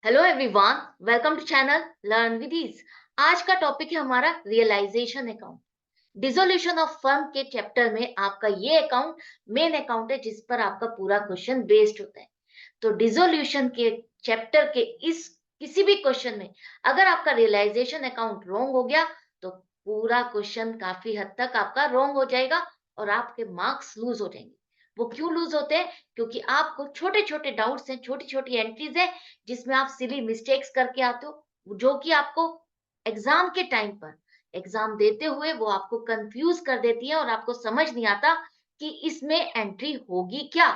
Hello everyone, welcome to channel learn with ease. आज का topic है हमारा realisation account. Dissolution of firm के चैप्टर में आपका ये अकाउंट मेन अकाउंट है जिस पर आपका पूरा क्वेश्चन बेस्ड होता है। तो डिसोल्यूशन के चैप्टर के इस किसी भी क्वेश्चन में अगर आपका रियलाइजेशन अकाउंट रॉन्ग हो गया तो पूरा क्वेश्चन काफी हद तक आपका रॉन्ग हो जाएगा और आपके मार्क्स लूज हो जाएंगे। वो क्यों लूज होते हैं? क्योंकि आपको छोटे छोटे डाउट्स हैं, छोटी छोटी एंट्रीज है जिसमें आप सिली मिस्टेक्स करके आते हो, जो कि आपको एग्जाम के टाइम पर एग्जाम देते हुए वो आपको कंफ्यूज कर देती है और आपको समझ नहीं आता कि इसमें एंट्री होगी क्या।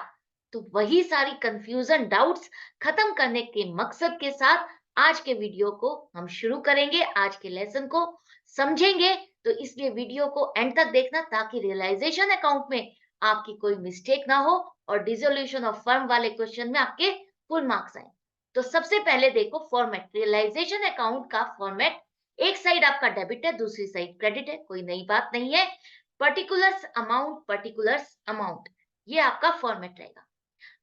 तो वही सारी कंफ्यूजन डाउट्स खत्म करने के मकसद के साथ आज के वीडियो को हम शुरू करेंगे, आज के लेसन को समझेंगे। तो इसलिए वीडियो को एंड तक देखना ताकि रियलाइजेशन अकाउंट में आपकी कोई मिस्टेक ना हो और डिसोल्यूशन ऑफ फर्म वाले क्वेश्चन में आपके फुल मार्क्स आए। तो सबसे पहले देखो फॉर्मेट, रियलाइजेशन अकाउंट का फॉर्मेट। एक साइड आपका डेबिट है, दूसरी साइड क्रेडिट है, कोई नई बात नहीं है। पर्टिकुलर्स अमाउंट, ये आपका फॉर्मेट रहेगा।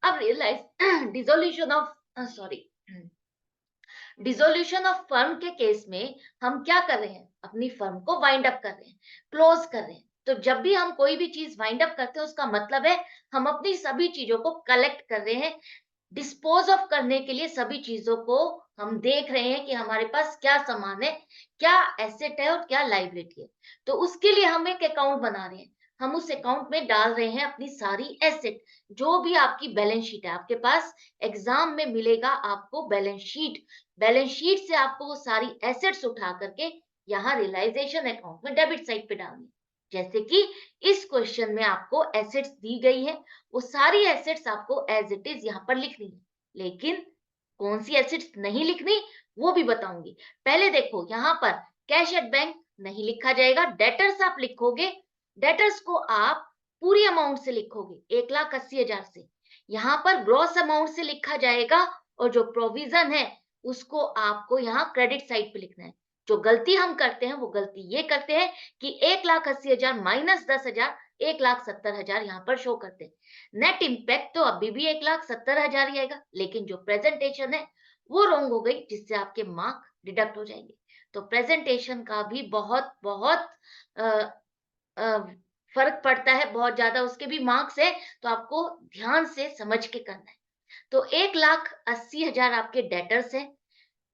अब realise dissolution of sorry dissolution of firm के केस में हम क्या कर रहे हैं? अपनी फर्म को वाइंड अप कर रहे हैं, क्लोज कर रहे हैं। तो जब भी हम कोई भी चीज वाइंड अप करते हैं उसका मतलब है हम अपनी सभी चीजों को कलेक्ट कर रहे हैं, डिस्पोज ऑफ करने के लिए सभी चीजों को हम देख रहे हैं कि हमारे पास क्या सामान है, क्या एसेट है और क्या लाइबिलिटी है। तो उसके लिए हम एक अकाउंट बना रहे हैं। हम उस अकाउंट में डाल रहे हैं अपनी सारी एसेट, जो भी आपकी बैलेंस शीट है आपके पास। एग्जाम में मिलेगा आपको बैलेंस शीट, बैलेंस शीट से आपको वो सारी एसेट्स उठा करके यहाँ रियलाइजेशन अकाउंट में डेबिट साइड पे डालनी है। जैसे कि इस क्वेश्चन में आपको एसेट्स दी गई है, वो सारी एसेट्स आपको एज इट इज यहाँ पर लिखनी है। लेकिन कौन सी एसेट्स नहीं लिखनी वो भी बताऊंगी। पहले देखो यहाँ पर कैश एट बैंक नहीं लिखा जाएगा, डेटर्स आप लिखोगे। डेटर्स को आप पूरी अमाउंट से लिखोगे, 1,80,000 से। यहाँ पर ग्रॉस अमाउंट से लिखा जाएगा और जो प्रोविजन है उसको आपको यहाँ क्रेडिट साइड पे लिखना है। जो गलती हम करते हैं वो गलती ये करते हैं कि 1,80,000 माइनस 10,000, 1,70,000 यहाँ पर शो करते हैं। नेट इम्पैक्ट तो अभी भी 1,70,000 ही आएगा, लेकिन जो प्रेजेंटेशन है वो रॉन्ग हो गई जिससे आपके मार्क डिडक्ट हो जाएंगे। तो प्रेजेंटेशन का भी बहुत बहुत अ, अ, फर्क पड़ता है, बहुत ज्यादा उसके भी मार्क्स है। तो आपको ध्यान से समझ के करना है। तो 1,80,000 आपके डेटर्स है,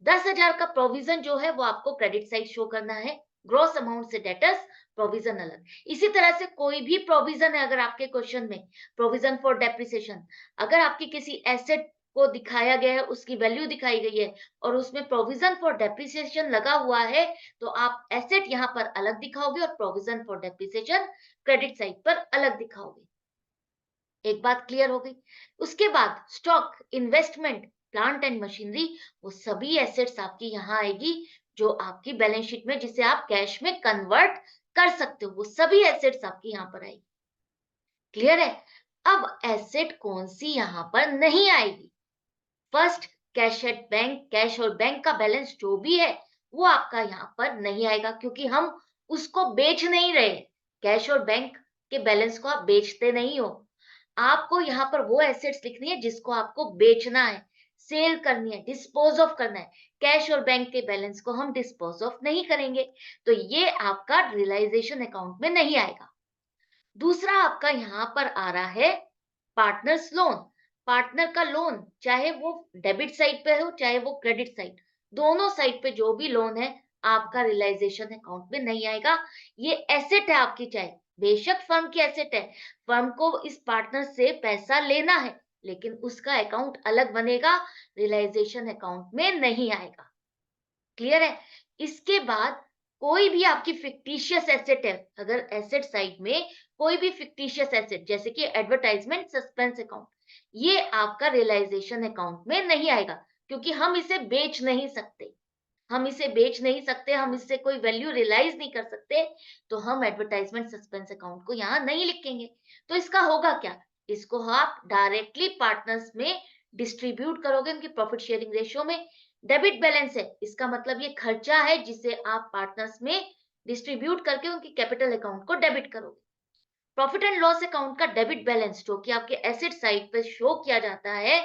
10,000 का प्रोविजन जो है वो आपको क्रेडिट साइड शो करना है। ग्रॉस अमाउंट से डेटर्स, प्रोविजन अलग। इसी तरह से कोई भी प्रोविजन है अगर आपके क्वेश्चन में, प्रोविजन फॉर डेप्रिसिएशन, अगर आपकी किसी एसेट को दिखाया गया है, उसकी वैल्यू दिखाई गई है और उसमें प्रोविजन फॉर डेप्रिसिएशन लगा हुआ है, तो आप एसेट यहाँ पर अलग दिखाओगे और provision for depreciation credit side पर अलग दिखाओगे। एक बात क्लियर हो गई। उसके बाद stock, investment, plant and machinery, वो सभी एसेट्स आपकी यहाँ आएगी जो आपकी बैलेंस शीट में जिसे आप कैश में कन्वर्ट कर सकते हो, वो सभी एसेट्स आपकी यहाँ पर आएगी। क्लियर है? अब एसेट कौन सी यहाँ पर नहीं आएगी? First, cash at bank, cash और बैंक का बैलेंस जो भी है वो आपका यहाँ पर नहीं आएगा क्योंकि हम उसको बेच नहीं रहे। कैश और बैंक के बैलेंस को आप बेचते नहीं हो। आपको यहाँ पर वो एसेट्स लिखनी है जिसको आपको बेचना है, सेल करनी है, डिस्पोज ऑफ करना है। कैश और बैंक के बैलेंस को हम डिस्पोज ऑफ नहीं करेंगे, तो ये आपका रियलाइजेशन अकाउंट में नहीं आएगा। दूसरा आपका यहाँ पर आ रहा है पार्टनर्स लोन। पार्टनर का लोन, चाहे वो डेबिट साइड पे हो चाहे वो क्रेडिट साइड, दोनों साइड पे जो भी लोन है आपका रियलाइजेशन अकाउंट में नहीं आएगा। ये एसेट है आपकी, चाहे बेशक फर्म की एसेट है, फर्म को इस पार्टनर से पैसा लेना है, लेकिन उसका अकाउंट अलग बनेगा, रियलाइजेशन अकाउंट में नहीं आएगा। क्लियर है? इसके बाद कोई भी आपकी फिक्टिशियस एसेट है, अगर एसेट साइड में कोई भी फिक्टिशियस एसेट जैसे कि एडवर्टाइजमेंट सस्पेंस अकाउंट, ये आपका रियलाइजेशन अकाउंट में नहीं आएगा क्योंकि हम इसे बेच नहीं सकते। हम इसे बेच नहीं सकते, हम इससे कोई वैल्यू रियलाइज नहीं कर सकते, तो हम एडवर्टाइजमेंट सस्पेंस अकाउंट को यहाँ नहीं लिखेंगे। तो इसका होगा क्या? इसको आप डायरेक्टली पार्टनर्स में डिस्ट्रीब्यूट करोगे उनकी प्रॉफिट शेयरिंग रेशियो में। डेबिट बैलेंस है, इसका मतलब ये खर्चा है जिसे आप पार्टनर्स में डिस्ट्रीब्यूट करके उनकी कैपिटल अकाउंट को डेबिट करोगे। प्रॉफिट एंड लॉस अकाउंट का डेबिट बैलेंस जो कि आपके एसेट साइड पे शो किया जाता है,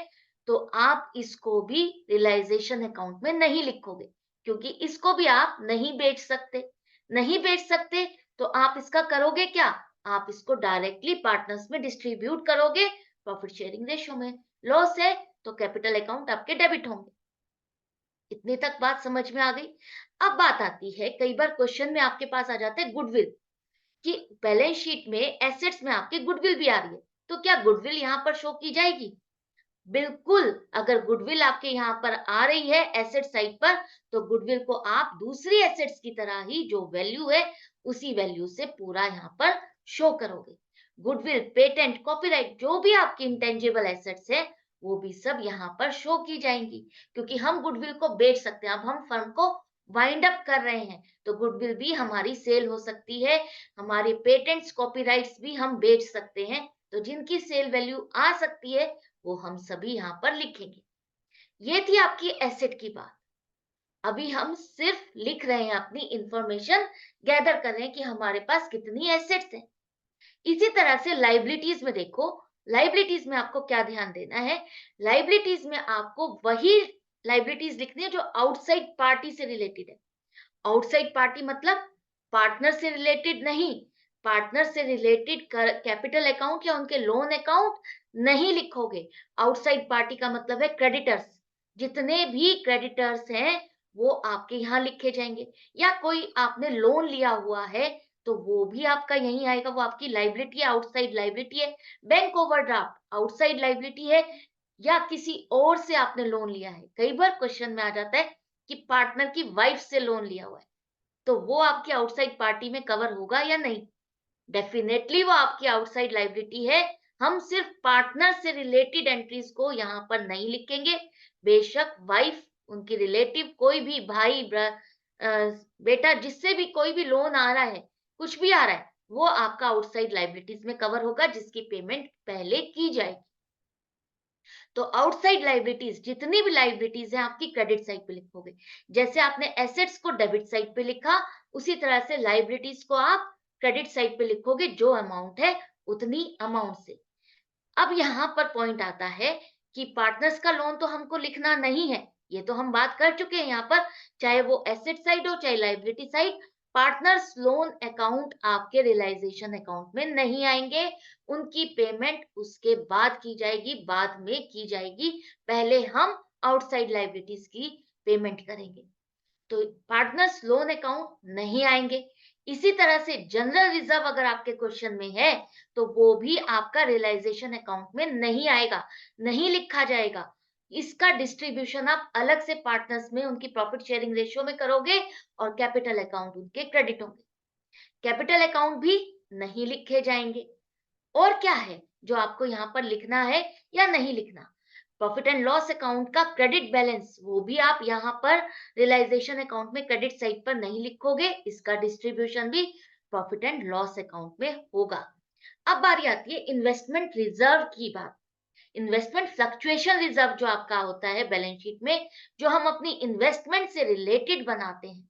तो आप इसको भी रियलाइजेशन अकाउंट में नहीं लिखोगे, क्योंकि इसको भी आप नहीं बेच सकते। नहीं बेच सकते तो आप इसका करोगे क्या? आप इसको डायरेक्टली पार्टनर्स में डिस्ट्रीब्यूट करोगे प्रॉफिट शेयरिंग रेशियो में। लॉस है तो कैपिटल अकाउंट आपके डेबिट होंगे। इतने तक बात समझ में आ गई? अब बात आती है, कई बार क्वेश्चन में आपके पास आ जाता है गुडविल, कि बैलेंस शीट में एसेट्स में आपके गुडविल भी आ रही है, तो क्या गुडविल यहाँ पर शो की जाएगी? बिल्कुल, अगर गुडविल आपके यहाँ पर आ रही है एसेट साइड पर, तो गुडविल को आप दूसरी एसेट्स की तरह ही जो वैल्यू है, उसी वैल्यू से पूरा यहाँ पर शो करोगे। गुडविल, पेटेंट, कॉपीराइट जो भी आपकी इंटेंजिबल एसेट्स है, वो भी सब यहाँ पर शो की जाएंगी, क्योंकि हम गुडविल को बेच सकते हैं। अब हम फर्म को वाइंड अप कर रहे हैं, तो गुडविल भी हमारी सेल हो सकती है, हमारे पेटेंट्स, कॉपीराइट्स भी हम बेच सकते हैं। तो जिनकी सेल वैल्यू आ सकती है, वो हम सभी यहाँ पर लिखेंगे। ये थी आपकी एसेट की बात। अभी हम सिर्फ लिख रहे हैं, अपनी इंफॉर्मेशन गैदर कर रहे हैं कि हमारे पास कितनी एसेट्स हैं। इसी तरह से लाइबिलिटीज में देखो, लाइबिलिटीज में आपको क्या ध्यान देना है? लाइबिलिटीज में आपको वही लाइबिलिटीज लिखनी है जो आउटसाइड पार्टी से रिलेटेड है। आउटसाइड पार्टी मतलब पार्टनर से रिलेटेड नहीं, पार्टनर से रिलेटेड कैपिटल अकाउंट या उनके लोन अकाउंट नहीं लिखोगे। आउटसाइड पार्टी का मतलब है क्रेडिटर्स, जितने भी क्रेडिटर्स हैं वो आपके यहाँ लिखे जाएंगे। या कोई आपने लोन लिया हुआ है तो वो भी आपका यहीं आएगा, वो आपकी लाइबिलिटी है, आउटसाइड लाइबिलिटी है। बैंक ओवरड्राफ्ट आउटसाइड लाइबिलिटी है, या किसी और से आपने लोन लिया है। कई बार क्वेश्चन में आ जाता है कि पार्टनर की वाइफ से लोन लिया हुआ है, तो वो आपकी आउटसाइड पार्टी में कवर होगा या नहीं? डेफिनेटली वो आपकी आउटसाइड लाइबिलिटी है। हम सिर्फ पार्टनर से रिलेटेड एंट्रीज को यहाँ पर नहीं लिखेंगे। बेशक वाइफ, उनकी रिलेटिव, कोई भी भाई, बेटा, जिससे भी कोई भी लोन आ रहा है, कुछ भी आ रहा है, वो आपका आउटसाइड लाइबिलिटीज में कवर होगा, जिसकी पेमेंट पहले की जाएगी। तो आउटसाइड लाइबिलिटीज, जितनी भी लाइबिलिटीज हैं आपकी क्रेडिट साइड पे लिखोगे। जैसे आपने एसेट्स को डेबिट साइड पे लिखा, उसी तरह से लाइबिलिटीज को आप क्रेडिट साइड पे लिखोगे, जो अमाउंट है उतनी अमाउंट से। अब यहाँ पर पॉइंट आता है कि पार्टनर्स का लोन तो हमको लिखना नहीं है, ये तो हम बात कर चुके हैं यहाँ पर। चाहे वो एसेट साइड हो चाहे liability side, partners loan account आपके रियलाइजेशन अकाउंट में नहीं आएंगे। उनकी पेमेंट उसके बाद की जाएगी, बाद में की जाएगी। पहले हम आउटसाइड लाइबिलिटीज की पेमेंट करेंगे, तो पार्टनर्स लोन अकाउंट नहीं आएंगे। इसी तरह से जनरल रिजर्व अगर आपके क्वेश्चन में है, तो वो भी आपका रियलाइजेशन अकाउंट में नहीं आएगा, नहीं लिखा जाएगा। इसका डिस्ट्रीब्यूशन आप अलग से पार्टनर्स में उनकी प्रॉफिट शेयरिंग रेशियो में करोगे, और कैपिटल अकाउंट उनके क्रेडिट होंगे। कैपिटल अकाउंट भी नहीं लिखे जाएंगे। और क्या है जो आपको यहाँ पर लिखना है या नहीं लिखना? प्रॉफिट एंड लॉस अकाउंट का क्रेडिट बैलेंस, वो भी आप यहाँ पर रियलाइजेशन अकाउंट में क्रेडिट साइड पर नहीं लिखोगे, इसका डिस्ट्रीब्यूशन भी प्रॉफिट एंड लॉस अकाउंट में होगा। अब बारी आती है इन्वेस्टमेंट रिजर्व की बात। इन्वेस्टमेंट फ्लक्चुएशन रिजर्व जो आपका होता है बैलेंस शीट में, जो हम अपनी इन्वेस्टमेंट से रिलेटेड बनाते हैं,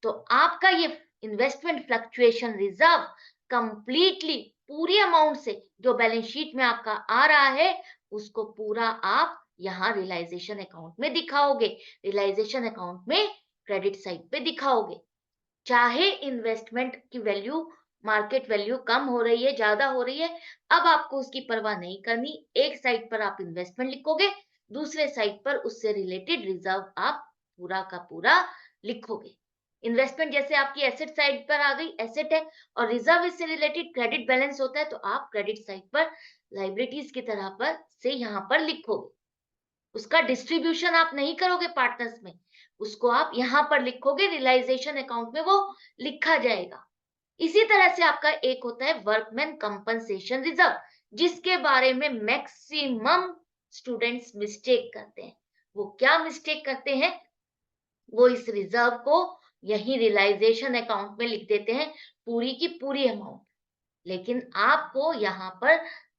तो आपका ये इन्वेस्टमेंट फ्लक्चुएशन रिजर्व कंप्लीटली पूरी अमाउंट से जो बैलेंस शीट में आपका आ रहा है, उसको पूरा आप यहाँ रियलाइजेशन अकाउंट में दिखाओगे, रियलाइजेशन अकाउंट में क्रेडिट साइड पे दिखाओगे। चाहे इन्वेस्टमेंट की वैल्यू, मार्केट वैल्यू कम हो रही है, ज्यादा हो रही है, अब आपको उसकी परवाह नहीं करनी। एक साइड पर आप इन्वेस्टमेंट लिखोगे, दूसरे साइड पर उससे रिलेटेड रिजर्व आप पूरा का पूरा लिखोगे। इन्वेस्टमेंट जैसे आपकी एसेट साइड पर आ गई, एसेट है, और रिजर्व इससे रिलेटेड क्रेडिट बैलेंस होता है, तो आप क्रेडिट साइड पर लाइबिलिटीज की तरह पर से यहाँ पर लिखोगे। उसका डिस्ट्रीब्यूशन आप नहीं करोगे पार्टनर्स में, उसको आप यहाँ पर लिखोगे, रियलाइजेशन अकाउंट में वो लिखा जाएगा। इसी तरह से आपका एक होता है वर्कमैन कंपनसेशन रिजर्व, जिसके बारे में मैक्सिमम स्टूडेंट्स मिस्टेक करते हैं। वो क्या मिस्टेक करते हैं? वो इस रिजर्व को यही रियलाइजेशन अकाउंट में लिख देते हैं, पूरी की पूरी अमाउंट। लेकिन आपको यहाँ पर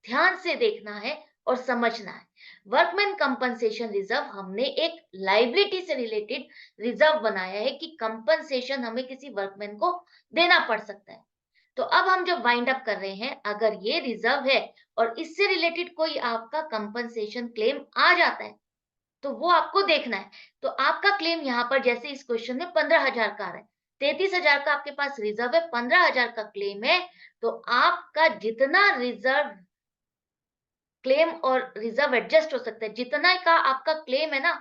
ध्यान से देखना है और समझना है। वर्कमैन कंपनसेशन रिजर्व हमने एक लाइबिलिटी से रिलेटेड रिजर्व बनाया है, कि कंपनसेशन हमें किसी वर्कमैन को देना पड़ सकता है। तो अब हम जब वाइंड अप कर रहे हैं, अगर ये रिजर्व है और इससे रिलेटेड कोई आपका कंपनसेशन क्लेम आ जाता है, तो वो आपको देखना है। तो आपका क्लेम यहाँ पर जैसे इस क्वेश्चन में 15,000 का आ रहा है, 33,000 का आपके पास रिजर्व है, 15,000 का क्लेम है, तो आपका जितना रिजर्व क्लेम और रिजर्व एडजस्ट हो सकता है, जितना का आपका क्लेम है ना,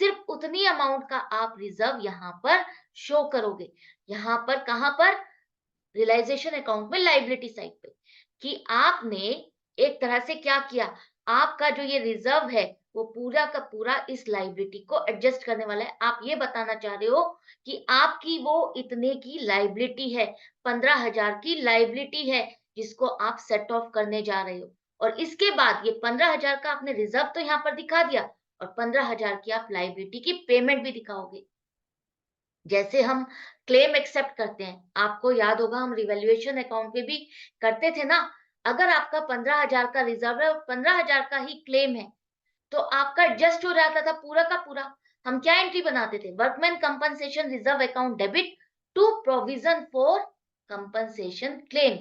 सिर्फ उतनी अमाउंट का आप रिजर्व यहाँ पर शो करोगे। यहाँ पर कहाँ पर? रियलाइजेशन अकाउंट में लायबिलिटी साइड पे, कि आपने एक तरह से क्या किया, आपका जो ये रिजर्व है वो पूरा का पूरा इस लायबिलिटी को एडजस्ट करने वाला है। आप ये बताना चाह रहे हो कि आपकी वो इतने की लायबिलिटी है, 15,000 की लायबिलिटी है, जिसको आप सेट ऑफ करने जा रहे हो। और इसके बाद ये 15,000 का आपने रिजर्व तो यहाँ पर दिखा दिया, और 15,000 की आप लायबिलिटी की पेमेंट भी दिखाओगे। जैसे हम क्लेम एक्सेप्ट करते हैं, आपको याद होगा हम रिवैल्यूएशन अकाउंट में भी करते थे ना, अगर आपका 15,000 का रिजर्व है और 15,000 का ही क्लेम है, तो आपका एडजस्ट हो जाता था पूरा का पूरा। हम क्या एंट्री बनाते थे? Workman compensation reserve account debit to provision for compensation claim,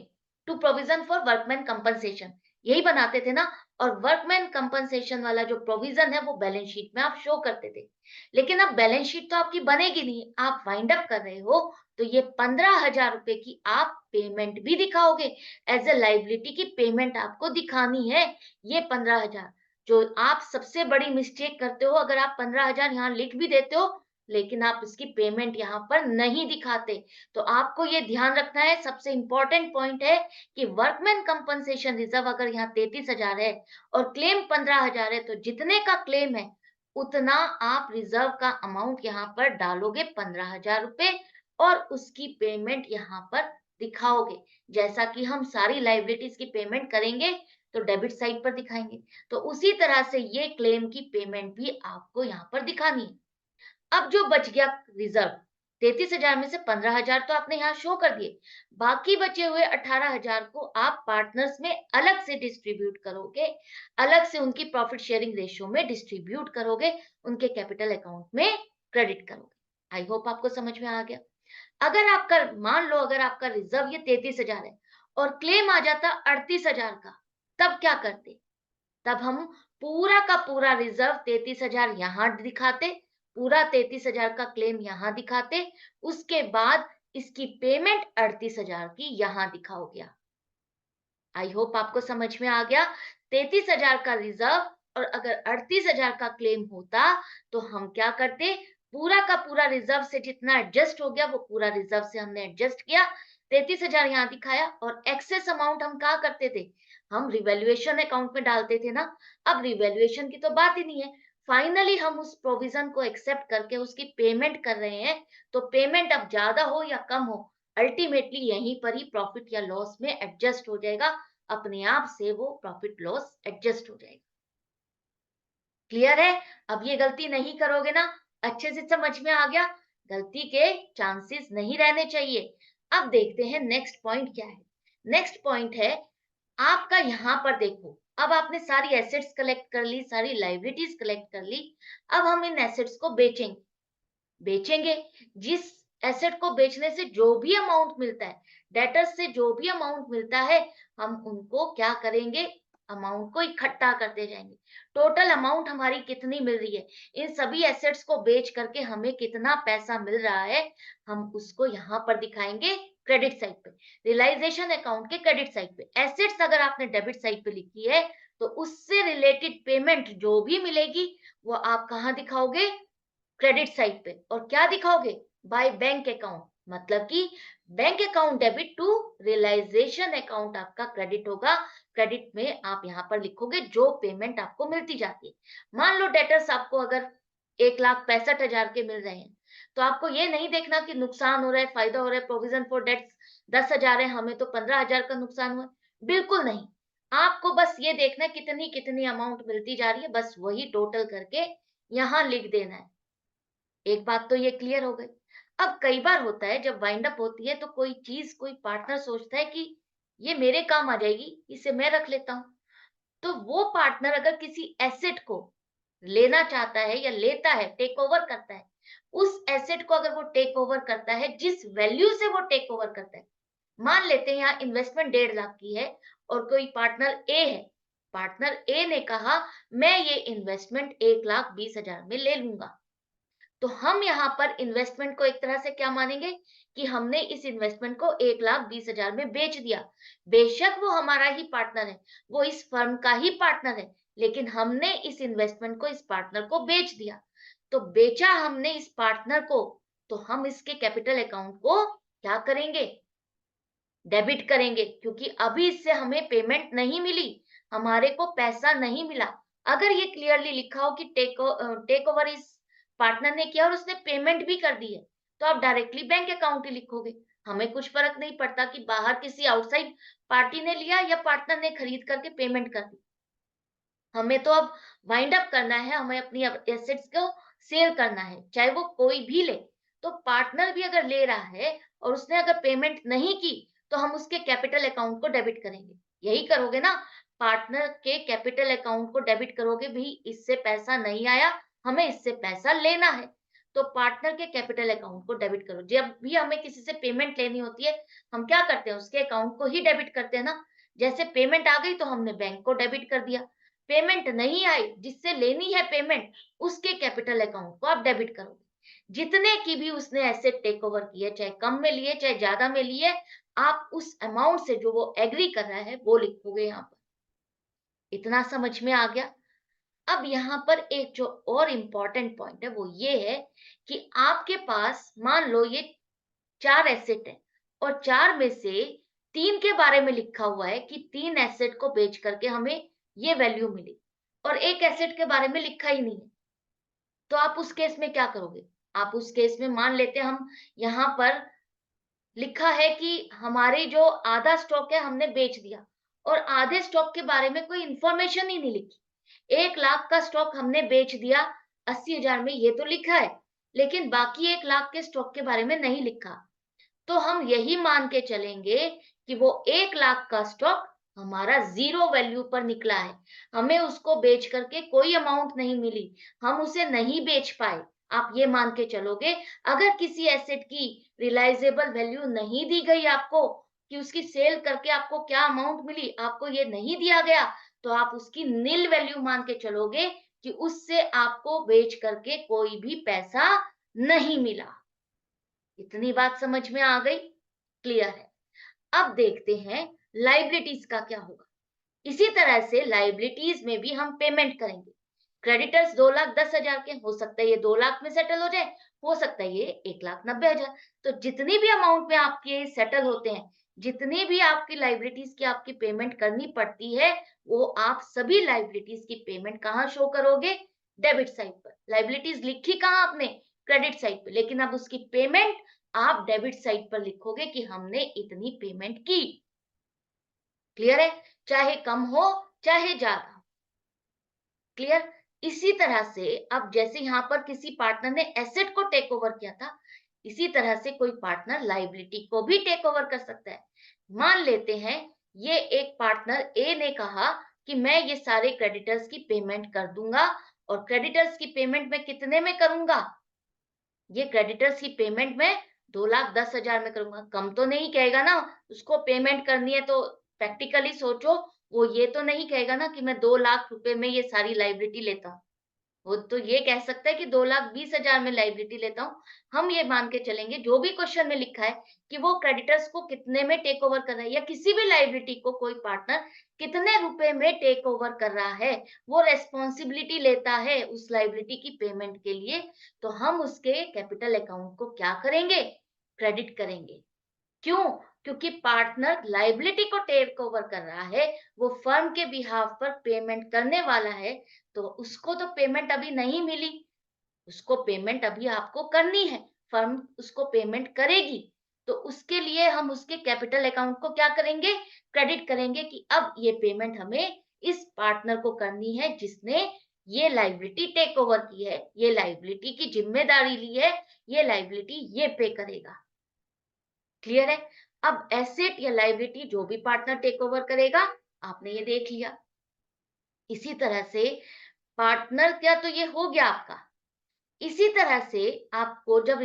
to provision for workman compensation, यही बनाते थे ना। और वर्कमैन कंपनसेशन वाला जो प्रोविजन है वो बैलेंस शीट में आप शो करते थे। लेकिन अब बैलेंस शीट तो आपकी बनेगी नहीं, आप वाइंड अप कर रहे हो, तो ये 15,000 रुपए की आप पेमेंट भी दिखाओगे, एज ए लाइबिलिटी की पेमेंट आपको दिखानी है। ये 15,000 जो आप सबसे बड़ी मिस्टेक करते हो, अगर आप 15,000 यहाँ लिख भी देते हो, लेकिन आप इसकी पेमेंट यहाँ पर नहीं दिखाते। तो आपको ये ध्यान रखना है, सबसे इंपॉर्टेंट पॉइंट है कि वर्कमैन कंपनसेशन रिजर्व अगर यहाँ 33,000 है और क्लेम 15,000 है, तो जितने का क्लेम है उतना आप रिजर्व का अमाउंट यहाँ पर डालोगे, 15,000 रुपए, और उसकी पेमेंट यहाँ पर दिखाओगे। जैसा कि हम सारी लाइबिलिटीज की पेमेंट करेंगे तो डेबिट साइड पर दिखाएंगे, तो उसी तरह से ये क्लेम की पेमेंट भी आपको यहाँ पर दिखानी है। अब जो बच गया रिजर्व, 33,000 में से 15,000 तो आपने यहाँ शो कर दिए, बाकी बचे हुए 18,000 को आप पार्टनर्स में अलग से डिस्ट्रीब्यूट करोगे, अलग से उनकी प्रॉफिट शेयरिंग रेशियो में डिस्ट्रीब्यूट करोगे, उनके कैपिटल अकाउंट में क्रेडिट करोगे। आई होप आपको समझ में आ गया। अगर आपका, मान लो अगर आपका रिजर्व ये 33,000 है और क्लेम आ जाता 38,000 का, तब क्या करते? तब हम पूरा का पूरा रिजर्व 33,000 यहाँ दिखाते, पूरा 33,000 का क्लेम यहाँ दिखाते, उसके बाद इसकी पेमेंट 38,000 की यहाँ दिखाओगे आप। आई होप आपको समझ में आ गया। 33,000 का रिजर्व और अगर 38,000 का क्लेम होता, तो हम क्या करते? पूरा का पूरा रिजर्व से जितना एडजस्ट हो गया वो पूरा रिजर्व से हमने एडजस्ट किया, 33,000 यहाँ दिखाया, और एक्सेस अमाउंट हम क्या करते थे? हम रिवैल्यूएशन अकाउंट में डालते थे ना। अब रिवैल्यूएशन की तो बात ही नहीं है, फाइनली हम उस प्रोविजन को एक्सेप्ट करके उसकी पेमेंट कर रहे हैं, तो पेमेंट अब ज्यादा हो या कम हो, अल्टीमेटली यहीं पर ही प्रॉफिट या लॉस में एडजस्ट हो जाएगा, अपने आप से वो प्रॉफिट लॉस एडजस्ट हो जाएगा। क्लियर है? अब ये गलती नहीं करोगे ना, अच्छे से समझ में आ गया, गलती के चांसेस नहीं रहने चाहिए। अब देखते हैं नेक्स्ट पॉइंट क्या है। नेक्स्ट पॉइंट है आपका, यहाँ पर देखो, अब आपने सारी एसेट्स कलेक्ट कर ली, सारी लाइबिलिटीज कलेक्ट कर ली, अब हम इन एसेट्स को बेचेंगे। बेचेंगे, जिस एसेट को बेचने से जो भी अमाउंट मिलता है, डेटर्स से जो भी अमाउंट मिलता है, हम उनको क्या करेंगे? अमाउंट को इकट्ठा करते जाएंगे। टोटल अमाउंट हमारी कितनी मिल रही है, इन सभी एसेट्स को बेच करके हमें कितना पैसा मिल रहा है, हम उसको यहाँ पर दिखाएंगे क्रेडिट साइड पे, रियलाइजेशन अकाउंट के क्रेडिट साइड पे। एसेट्स अगर आपने डेबिट साइड पे लिखी है, तो उससे रिलेटेड पेमेंट जो भी मिलेगी वो आप कहाँ दिखाओगे? क्रेडिट साइड पे। और क्या दिखाओगे? बाय बैंक अकाउंट, मतलब कि bank account debit to realisation account आपका क्रेडिट होगा। क्रेडिट में आप यहाँ पर लिखोगे जो पेमेंट आपको मिलती जाती है। मान लो डेटर्स आपको अगर 1,65,000 के मिल रहे हैं, तो आपको ये नहीं देखना कि नुकसान हो रहा है, फायदा हो रहा है, प्रोविजन फॉर डेट्स 10,000 है, हमें तो 15,000 का नुकसान हुआ, बिल्कुल नहीं। आपको बस ये देखना है कितनी कितनी अमाउंट मिलती जा रही है, बस वही टोटल करके यहाँ लिख देना है। एक बात तो ये क्लियर हो गई। अब कई बार होता है जब वाइंड अप होती है, तो कोई चीज, कोई पार्टनर सोचता है कि ये मेरे काम आ जाएगी, इसे मैं रख लेता हूँ। तो वो पार्टनर अगर किसी एसेट को लेना चाहता है या लेता है, टेक ओवर करता है, उस एसेट को अगर वो टेक ओवर करता है, जिस वैल्यू से वो टेक ओवर करता है, मान लेते हैं यहाँ इन्वेस्टमेंट 1.5 लाख की है और कोई पार्टनर ए है। पार्टनर ए ने कहा मैं ये इन्वेस्टमेंट 1,20,000 में ले लूंगा। तो हम यहाँ पर इन्वेस्टमेंट को एक तरह से क्या मानेंगे कि हमने इस इन्वेस्टमेंट को 1,20,000 में बेच दिया। बेशक वो हमारा ही पार्टनर है, वो इस फर्म का ही पार्टनर है, लेकिन हमने इस इन्वेस्टमेंट को इस पार्टनर को बेच दिया। तो बेचा हमने इस पार्टनर को, तो हम इसके कैपिटल अकाउंट को क्या करेंगे? डेबिट करेंगे, क्योंकि अभी इससे हमें पेमेंट नहीं मिली, हमारे को पैसा नहीं मिला। अगर ये क्लियरली लिखा हो कि टेक ओवर इस पार्टनर ने किया और उसने पेमेंट भी कर दी है, तो आप डायरेक्टली बैंक अकाउंट ही लिखोगे। हमें कुछ फर्क नहीं पड़ता कि बाहर किसी आउटसाइड पार्टी ने लिया या पार्टनर ने खरीद करके पेमेंट कर दी। हमें तो अब वाइंड अप करना है, हमें अपनी एसेट्स को सेल करना है, चाहे वो कोई भी ले। तो पार्टनर भी अगर ले रहा है और उसने अगर पेमेंट नहीं की, तो हम उसके कैपिटल अकाउंट को डेबिट करेंगे। यही करोगे ना? पार्टनर के कैपिटल अकाउंट को डेबिट करोगे, भी इससे पैसा नहीं आया, हमें इससे पैसा लेना है। तो पार्टनर के कैपिटल अकाउंट को डेबिट करो। जब भी हमें किसी से पेमेंट लेनी होती है, हम क्या करते हैं? उसके अकाउंट को ही डेबिट करते हैं ना। जैसे पेमेंट आ गई तो हमने बैंक को डेबिट कर दिया। पेमेंट नहीं आई, जिससे लेनी है पेमेंट, उसके कैपिटल अकाउंट को आप डेबिट करोगे। जितने की भी उसने एसेट टेक ओवर की है, चाहे कम में लिए चाहे ज्यादा में लिए, आप उस अमाउंट से जो वो एग्री कर रहा है वो लिखोगे यहाँ पर। इतना समझ में आ गया? अब यहाँ पर एक जो और इम्पोर्टेंट पॉइंट है वो ये है कि आपके पास मान लो ये 4 एसेट है और 4 में से 3 के बारे में लिखा हुआ है कि 3 एसेट को बेच करके हमें ये वैल्यू मिली और एक एसेट के बारे में लिखा ही नहीं है। तो आप उस केस में क्या करोगे? आप उस केस में मान लेते हैं हम यहाँ पर लिखा है कि हमारे जो आधा स्टॉक है हमने बेच दिया और आधे स्टॉक के बारे में कोई इंफॉर्मेशन ही नहीं लिखी। 1 लाख का स्टॉक हमने बेच दिया 80,000 में, ये तो लिखा है, लेकिन बाकी 1 लाख के स्टॉक के बारे में नहीं लिखा। तो हम यही मान के चलेंगे कि वो 1 लाख का स्टॉक हमारा जीरो वैल्यू पर निकला है। हमें उसको बेच करके कोई अमाउंट नहीं मिली, हम उसे नहीं बेच पाए। आप ये मान के चलोगे, अगर किसी एसेट की रियलाइजेबल वैल्यू नहीं दी गई आपको कि उसकी सेल करके आपको क्या अमाउंट मिली, आपको ये नहीं दिया गया, तो आप उसकी नील वैल्यू मान के चलोगे कि उससे आपको बेच करके कोई भी पैसा नहीं मिला। इतनी बात समझ में आ गई? क्लियर है? अब देखते हैं लाइबिलिटीज का क्या होगा। इसी तरह से लाइबिलिटीज में भी हम पेमेंट करेंगे। क्रेडिटर्स 2,10,000 के, हो सकता है ये 2 लाख में सेटल हो जाए, हो सकता है ये 1,90,000। तो जितनी भी अमाउंट में आपके सेटल होते हैं, जितनी भी आपकी लाइबिलिटीज की आपकी पेमेंट करनी पड़ती है, वो आप सभी लाइबिलिटीज की पेमेंट कहाँ शो करोगे? डेबिट साइड पर। लाइबिलिटीज लिखी कहाँ आपने? क्रेडिट साइड पे, लेकिन अब उसकी पेमेंट आप डेबिट साइड पर लिखोगे कि हमने इतनी पेमेंट की। क्लियर है? चाहे कम हो चाहे ज्यादा। क्लियर? इसी तरह से अब जैसे यहाँ पर किसी पार्टनर ने एसेट को टेक ओवर किया था, इसी तरह से कोई पार्टनर लाइबिलिटी को भी टेक ओवर कर सकता है। मान लेते हैं ये एक पार्टनर ए ने कहा कि मैं ये सारे क्रेडिटर्स की पेमेंट कर दूंगा और क्रेडिटर्स की पेमेंट मैं कितने में करूंगा? ये क्रेडिटर्स की पेमेंट में 2,10,000 में करूंगा। कम तो नहीं कहेगा ना, उसको पेमेंट करनी है तो प्रैक्टिकली सोचो, वो ये तो नहीं कहेगा ना कि मैं 2 लाख रुपए में ये सारी लाइबिलिटी लेता हूँ। वो तो ये कह सकता है कि 2,20,000 में लाइबिलिटी लेता हूँ। हम ये मान के चलेंगे जो भी क्वेश्चन में लिखा है कि वो क्रेडिटर्स को कितने में टेक ओवर कर रहा है या किसी भी लाइबिलिटी को कोई पार्टनर कितने रुपए में टेक ओवर कर रहा है, वो रेस्पॉन्सिबिलिटी लेता है उस लाइबिलिटी की पेमेंट के लिए, तो हम उसके कैपिटल अकाउंट को क्या करेंगे? क्रेडिट करेंगे। क्यों? क्योंकि पार्टनर लायबिलिटी को टेक ओवर कर रहा है, वो फर्म के बिहाफ पर पेमेंट करने वाला है, तो उसको तो पेमेंट अभी नहीं मिली, उसको पेमेंट अभी आपको करनी है, फर्म उसको पेमेंट करेगी। तो उसके लिए हम उसके कैपिटल अकाउंट को क्या करेंगे? क्रेडिट करेंगे कि अब ये पेमेंट हमें इस पार्टनर को करनी है जिसने ये लायबिलिटी टेक ओवर की है, ये लायबिलिटी की जिम्मेदारी ली है, ये लायबिलिटी ये पे करेगा। क्लियर है? अब एसेट या लायबिलिटी जो भी पार्टनर टेक ओवर करेगा, आपने ये देख लिया। इसी तरह से पार्टनर क्या, तो ये हो गया आपका। इसी तरह से आपको जब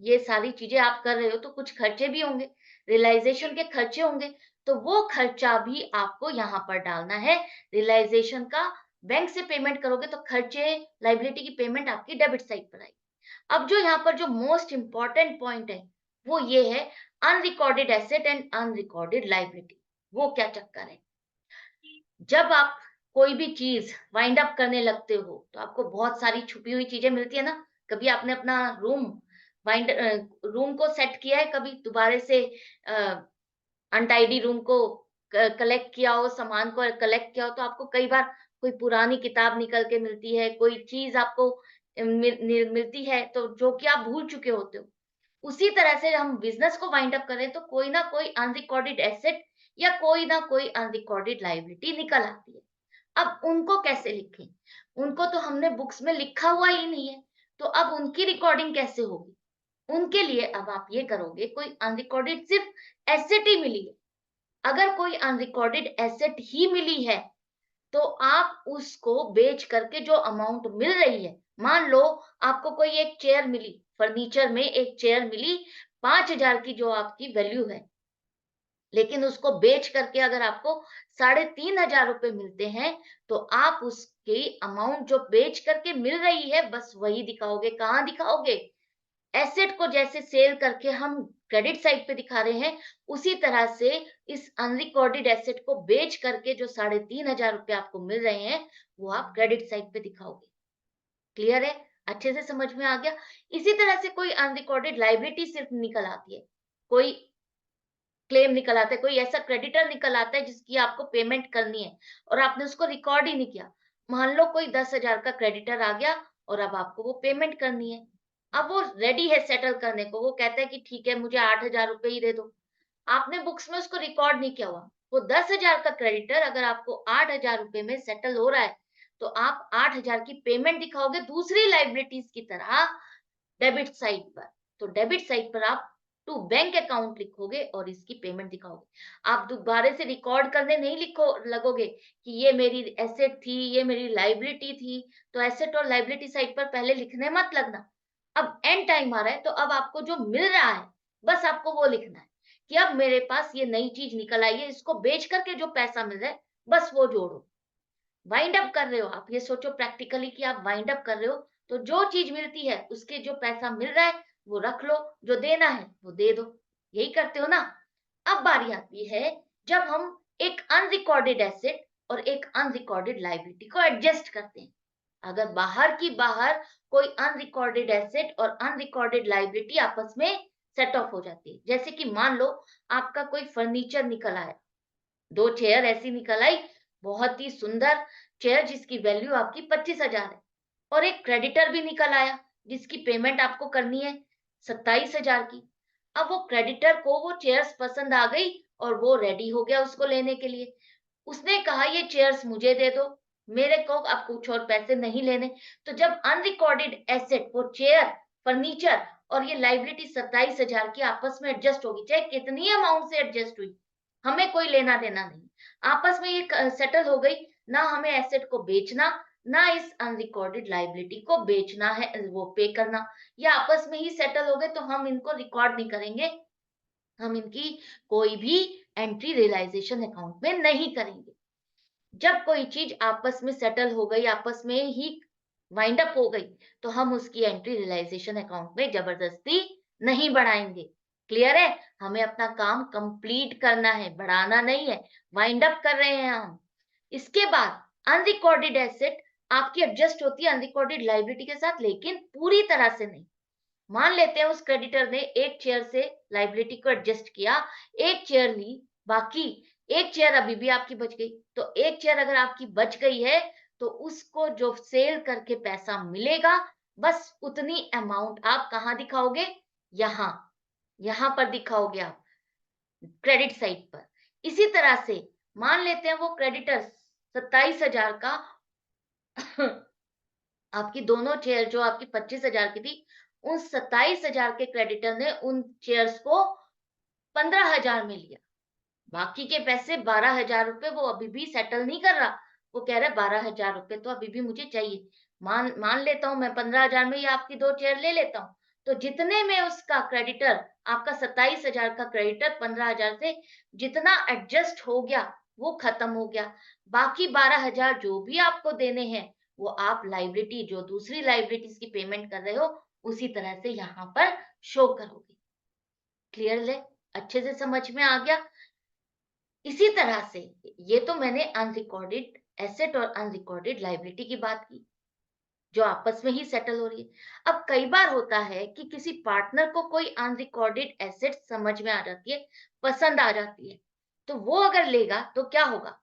ये सारी चीजें आप कर रहे हो तो कुछ खर्चे भी होंगे। रियलाइजेशन के खर्चे होंगे, तो वो खर्चा भी आपको यहाँ पर डालना है। रियलाइजेशन का बैंक से पेमेंट करोगे तो खर्चे, लायबिलिटी की पेमेंट आपकी डेबिट साइड पर आएगी। अब जो यहाँ पर जो मोस्ट इम्पोर्टेंट पॉइंट है, वो ये है unrecorded asset and unrecorded liability. वो क्या चक्कर है? जब आप कोई भी चीज वाइंड अप करने लगते हो तो आपको बहुत सारी छुपी हुई चीजें मिलती है ना। कभी आपने अपना वाइंड रूम को सेट किया है, कभी दोबारा से अनटाइडी रूम को कलेक्ट किया हो, सामान को कलेक्ट किया हो, तो आपको कई बार कोई पुरानी किताब निकल के मिलती है, कोई चीज आपको मिलती है तो जो कि आप भूल चुके होते हो। उसी तरह से हम बिजनेस को वाइंड अप करें तो कोई ना कोई अनरिकॉर्डेड एसेट या कोई ना कोई अनरिकॉर्डेड लायबिलिटी निकल आती है। अब उनको कैसे लिखें? उनको तो हमने बुक्स में लिखा हुआ ही नहीं है, तो अब उनकी रिकॉर्डिंग कैसे होगी? उनके लिए अब आप ये करोगे, कोई अनरिकॉर्डेड सिर्फ एसेट ही मिली है। अगर कोई अनरिकॉर्डेड एसेट ही मिली है, तो आप उसको बेच करके जो अमाउंट मिल रही है, मान लो आपको कोई एक चेयर मिली, फर्नीचर में एक चेयर मिली 5,000 की जो आपकी वैल्यू है, लेकिन उसको बेच करके अगर आपको 3,500 रुपए मिलते हैं, तो आप उसकी अमाउंट जो बेच करके मिल रही है, बस वही दिखाओगे। कहाँ दिखाओगे? एसेट को जैसे सेल करके हम क्रेडिट साइड पे दिखा रहे हैं, उसी तरह से इस अनरिकॉर्डेड एसेट को बेच करके जो 3,500 रुपए आपको मिल रहे हैं, वो आप क्रेडिट साइड पे दिखाओगे। क्लियर है? अच्छे से समझ में आ गया? इसी तरह से कोई अनरिकॉर्डेड लायबिलिटी सिर्फ निकल आती है। कोई क्लेम निकल आता है, कोई ऐसा क्रेडिटर निकल आता है जिसकी आपको पेमेंट करनी है और आपने उसको रिकॉर्ड ही नहीं किया। मान लो कोई 10,000 का क्रेडिटर आ गया और अब आपको वो पेमेंट करनी है। अब वो रेडी है सेटल करने को, वो कहता है कि ठीक है मुझे 8,000 रुपए ही दे दो। आपने बुक्स में उसको रिकॉर्ड नहीं किया हुआ। वो 10,000 का क्रेडिटर अगर आपको 8,000 रुपए में सेटल हो रहा है, तो आप 8,000 की पेमेंट दिखाओगे दूसरी लायबिलिटीज की तरह डेबिट साइड पर। तो डेबिट साइड पर आप टू बैंक अकाउंट लिखोगे और इसकी पेमेंट दिखाओगे। आप दोबारा से रिकॉर्ड करने नहीं लिखो लगोगे कि ये मेरी एसेट थी, ये मेरी लायबिलिटी थी। तो एसेट और लायबिलिटी साइड पर पहले लिखने मत लगना। अब एंड टाइम आ रहा है तो अब आपको जो मिल रहा है, बस आपको वो लिखना है कि अब मेरे पास ये नई चीज निकल आई है, इसको बेच करके जो पैसा मिल रहा है, बस वो जोड़ो। वाइंड अप कर रहे हो, आप ये सोचो प्रैक्टिकली कि आप वाइंड अप कर रहे हो, तो जो चीज मिलती है उसके जो पैसा मिल रहा है वो रख लो, जो देना है वो दे दो। यही करते हो ना। अब बारी आती है जब हम एक अनरिकॉर्डेड एसेट और एक अनरिकॉर्डेड लायबिलिटी को एडजस्ट करते हैं। अगर बाहर की बाहर कोई अनरिकॉर्डेड एसेट और अनरिकॉर्डेड लायबिलिटी आपस में सेट ऑफ हो जाती है, जैसे कि मान लो आपका कोई फर्नीचर निकल आया, 2 चेयर ऐसी निकल आई, बहुत ही सुंदर चेयर जिसकी वैल्यू आपकी 25,000 है, और एक क्रेडिटर भी निकल आया जिसकी पेमेंट आपको करनी है 27,000 की। अब वो क्रेडिटर को वो चेयर्स पसंद आ गई और वो रेडी हो गया उसको लेने के लिए। उसने कहा ये चेयर्स मुझे दे दो, मेरे को अब कुछ और पैसे नहीं लेने। तो जब अनरिकॉर्डेड एसेट वो चेयर, फर्नीचर और ये लायबिलिटी 27,000 की आपस में एडजस्ट होगी, चाहे कितनी अमाउंट से एडजस्ट हुई, हमें कोई लेना देना नहीं। आपस में ये सेटल हो गई, ना हमें एसेट को बेचना, ना इस अनरिकॉर्डेड लायबिलिटी को बेचना है, वो पे करना। ये आपस में ही सेटल हो गए तो हम इनको रिकॉर्ड नहीं करेंगे, हम इनकी कोई भी एंट्री रियलाइजेशन अकाउंट में नहीं करेंगे। जब कोई चीज आपस में सेटल हो गई, आपस में ही वाइंड अप हो गई, तो हम उसकी एंट्री रियलाइजेशन अकाउंट में जबरदस्ती नहीं बढ़ाएंगे। क्लियर है? हमें अपना काम कंप्लीट करना है, बढ़ाना नहीं है। वाइंड अप कर रहे हैं हम। इसके बाद अनरिकॉर्डेड एसेट आपकी एडजस्ट होती है अनरिकॉर्डेड लायबिलिटी के साथ, लेकिन पूरी तरह से नहीं। मान लेते हैं उस क्रेडिटर ने एक चेयर से लायबिलिटी को एडजस्ट किया, एक चेयर ली, बाकी एक चेयर अभी भी आपकी बच गई। तो एक चेयर अगर आपकी बच गई है, तो उसको जो सेल करके पैसा मिलेगा, बस उतनी अमाउंट आप कहाँ दिखाओगे? यहाँ, यहाँ पर दिखाओगे आप क्रेडिट साइड पर। इसी तरह से मान लेते हैं वो क्रेडिटर 27,000 का आपकी दोनों चेयर जो आपकी 25,000 की थी, उन 27,000 के क्रेडिटर ने उन चेयर्स को 15,000 में लिया। बाकी के पैसे 12,000 रुपए वो अभी भी सेटल नहीं कर रहा। वो कह रहा है 12,000 रुपए तो अभी भी मुझे चाहिए। मान मान लेता हूँ मैं 15,000 में ही आपकी 2 चेयर ले लेता हूँ। तो जितने में उसका क्रेडिटर, आपका 27,000 का क्रेडिटर 15,000 से जितना एडजस्ट हो गया, वो खत्म हो गया। बाकी 12,000 जो भी आपको देने हैं, वो आप लायबिलिटी जो दूसरी लायबिलिटीज की पेमेंट कर रहे हो, उसी तरह से यहाँ पर शो करोगे। क्लियर है? अच्छे से समझ में आ गया? इसी तरह से ये तो मैंने अनरिकॉर्डेड एसेट और अनरिकॉर्डेड लायबिलिटी की बात की, जो आपस में ही सेटल हो रही है। अब कई बार होता है कि किसी पार्टनर को कोई अनरिकॉर्डेड एसेट समझ में आ जाती है, पसंद आ जाती है, तो वो अगर लेगा तो क्या होगा?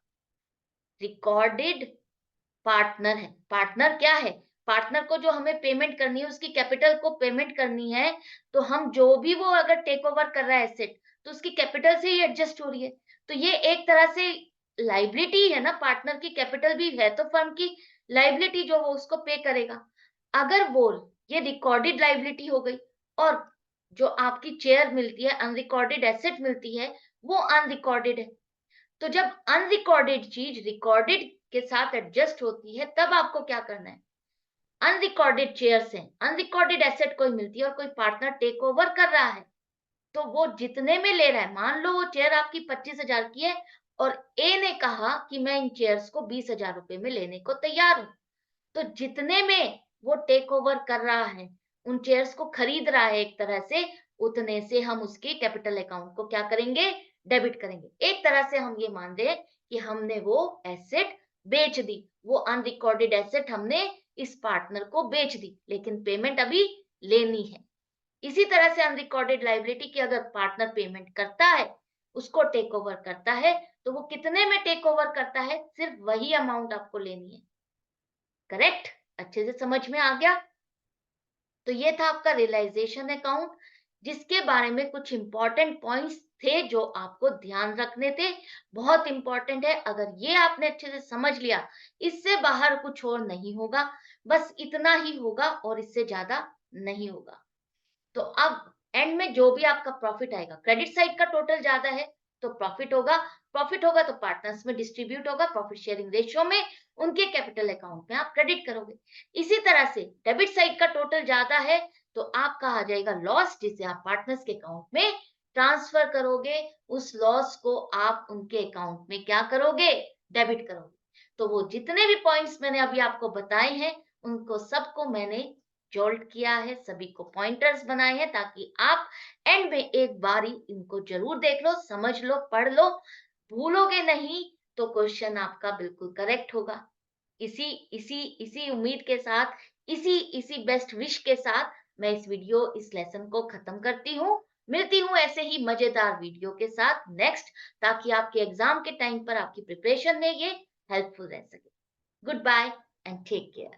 रिकॉर्डेड पार्टनर है। पार्टनर क्या है? पार्टनर को जो हमें पेमेंट करनी है, उसकी कैपिटल को पेमेंट करनी है, तो हम जो भी वो अगर टेक ओवर कर रहा है एसेट, तो उसकी कैपिटल से ही एडजस्ट हो रही है। तो ये एक तरह से लायबिलिटी है ना, पार्टनर की कैपिटल भी है तो फर्म की लायबिलिटी जो वो उसको पे करेगा। अगर वो ये रिकॉर्डेड लायबिलिटी हो गई और जो आपकी शेयर मिलती है, अनरिकॉर्डेड एसेट मिलती है, वो अनरिकॉर्डेड है। तो जब अनरिकॉर्डेड चीज रिकॉर्डेड के साथ एडजस्ट होती है, तब आपको क्या करना है? अनरिकॉर्डेड शेयर्स हैं, अनरिकॉर्डेड एसेट कोई मिलती है और कोई पार्टनर टेक ओवर कर रहा है, तो वो जितने में ले रहा है, मान लो वो चेयर आपकी 25,000 की है और ए ने कहा कि मैं इन चेयर्स को 20,000 रुपए में लेने को तैयार हूं, तो जितने में वो टेक ओवर कर रहा है, उन चेयर्स को खरीद रहा है एक तरह से, उतने से हम उसके कैपिटल अकाउंट को क्या करेंगे? डेबिट करेंगे। एक तरह से हम ये मान रहे हैं कि हमने वो एसेट बेच दी, वो अनरिकॉर्डेड एसेट हमने इस पार्टनर को बेच दी, लेकिन पेमेंट अभी लेनी है। इसी तरह से अनरिकॉर्डेड लायबिलिटी की अगर पार्टनर पेमेंट करता है, उसको टेक ओवर करता है, तो वो कितने में टेक ओवर करता है? सिर्फ वही अमाउंट आपको लेनी है। करेक्ट? अच्छे से समझ में आ गया? तो ये था आपका रियलाइजेशन अकाउंट, जिसके बारे में कुछ इंपॉर्टेंट पॉइंट्स थे जो आपको ध्यान रखने थे। बहुत इंपॉर्टेंट है, अगर ये आपने अच्छे से समझ लिया, इससे बाहर कुछ और नहीं होगा, बस इतना ही होगा और इससे ज्यादा नहीं होगा। तो अब एंड में जो भी आपका प्रॉफिट आएगा, क्रेडिट साइड का टोटल ज्यादा है तो प्रॉफिट होगा तो पार्टनर्स में डिस्ट्रीब्यूट होगा, प्रॉफिट शेयरिंग रेशियो में उनके कैपिटल अकाउंट में आप क्रेडिट करोगे। इसी तरह से डेबिट साइड का टोटल ज्यादा है तो आपका आ जाएगा लॉस, जिसे आप पार्टनर्स के अकाउंट में ट्रांसफर करोगे। उस लॉस को आप उनके अकाउंट में क्या करोगे? डेबिट करोगे। तो वो जितने भी पॉइंट्स मैंने अभी आपको बताए हैं, उनको सबको मैंने जोल्ट किया है, सभी को पॉइंटर्स बनाए हैं, ताकि आप एंड में एक बारी इनको जरूर देख लो, समझ लो, पढ़ लो। भूलोगे नहीं तो क्वेश्चन आपका बिल्कुल करेक्ट होगा। इसी इसी इसी उम्मीद के साथ, इसी इसी बेस्ट विश के साथ मैं इस लेसन को खत्म करती हूँ। मिलती हूँ ऐसे ही मजेदार वीडियो के साथ नेक्स्ट, ताकि आपके एग्जाम के टाइम पर आपकी प्रिपरेशन में ये हेल्पफुल रह सके। Goodbye and take care.